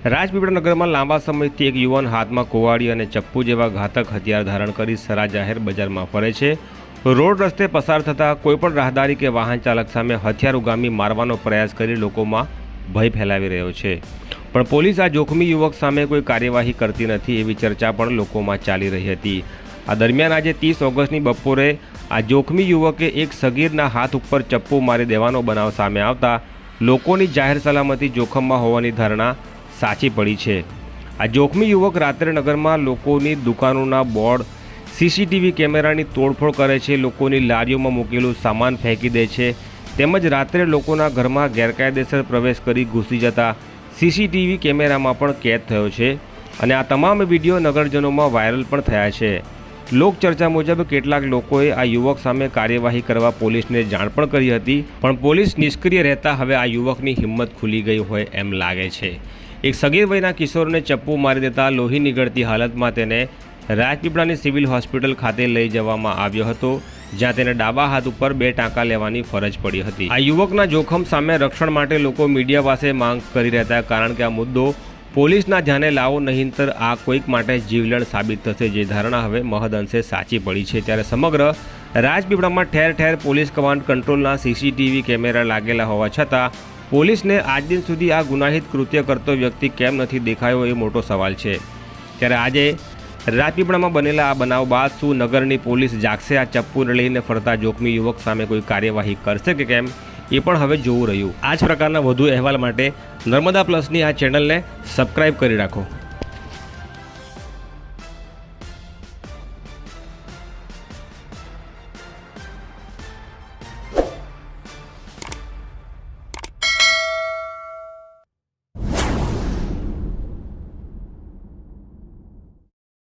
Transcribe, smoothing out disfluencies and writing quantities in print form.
રાજપીપળા નગરમાં લાંબા સમયથી એક યુવાન હાથમાં કુવાડી અને ચપ્પુ જેવા ઘાતક હથિયાર ધારણ કરી સરા જાહેર બજારમાં ફરે છે। રોડ રસ્તે પસાર થતા કોઈપણ રાહદારી કે વાહન ચાલક સામે હથિયાર ઉગામી મારવાનો પ્રયાસ કરી લોકોમાં ભય ફેલાવી રહ્યો છે, પણ પોલીસ આ જોખમી યુવક સામે કોઈ કાર્યવાહી કરતી નથી એવી ચર્ચા પણ લોકોમાં ચાલી રહી હતી। આ દરમિયાન આજે 30 ઓગસ્ટની બપોરે આ જોખમી યુવકે એક સગીરના હાથ ઉપર ચપ્પુ મારી દેવાનો બનાવ સામે આવતા લોકોની જાહેર સલામતી જોખમમાં હોવાની ધારણા સાચી પડી છે। આ જોખમી યુવક રાત્રે નગરમાં લોકોની દુકાનોના બોર્ડ, સીસીટીવી કેમેરાની તોડફોડ કરે છે, લોકોની લારીઓમાં મૂકેલું સામાન ફેંકી દે છે, તેમજ રાત્રે લોકોના ઘરમાં ગેરકાયદેસર પ્રવેશ કરી ઘૂસી જતા સીસીટીવી કેમેરામાં પણ કેદ થયો છે અને આ તમામ વિડીયો નગરજનોમાં વાયરલ પણ થયા છે। લોકચર્ચા મુજબ કેટલાક લોકોએ આ યુવક સામે કાર્યવાહી કરવા પોલીસને જાણ પણ કરી હતી, પણ પોલીસ નિષ્ક્રિય રહેતા હવે આ યુવકની હિંમત ખુલી ગઈ હોય એમ લાગે છે। એક સગીર વયના કિશોરને ચપ્પુ મારી દેતા લોહી નીકળતી હાલતમાં તેને રાજપીપળાની સિવિલ હોસ્પિટલ ખાતે લઈ જવામાં આવ્યો હતો, જ્યાં તેને ડાબા હાથ ઉપર 2 ટાંકા લેવાની ફરજ પડી હતી। આ યુવકના જોખમ સામે રક્ષણ માટે લોકો મીડિયા પાસે માંગ કરી રહ્યા હતા, કારણ કે આ મુદ્દો પોલીસના ધ્યાને લાવો, નહીંતર આ કોઈક માટે જીવલેણ સાબિત થશે, જે ધારણા હવે મહદઅંશે સાચી પડી છે। ત્યારે સમગ્ર રાજપીપળામાં ઠેર ઠેર પોલીસ કમાન્ડ કંટ્રોલના સીસીટીવી કેમેરા લાગેલા હોવા છતાં પોલીસને આજ દિન સુધી આ ગુનાહિત કૃત્ય કરતો વ્યક્તિ કેમ નથી દેખાયો એ મોટો સવાલ છે। ત્યારે આજે રાજપીપળામાં બનેલા આ બનાવ બાદ શું નગરની પોલીસ જાગશે? આ ચપ્પુને લઈને ફરતા જોખમી યુવક સામે કોઈ કાર્યવાહી કરશે કે કેમ એ પણ હવે જોવું રહ્યું। આ જ પ્રકારના વધુ અહેવાલ માટે નર્મદા પ્લસની આ ચેનલને સબસ્ક્રાઈબ કરી રાખો।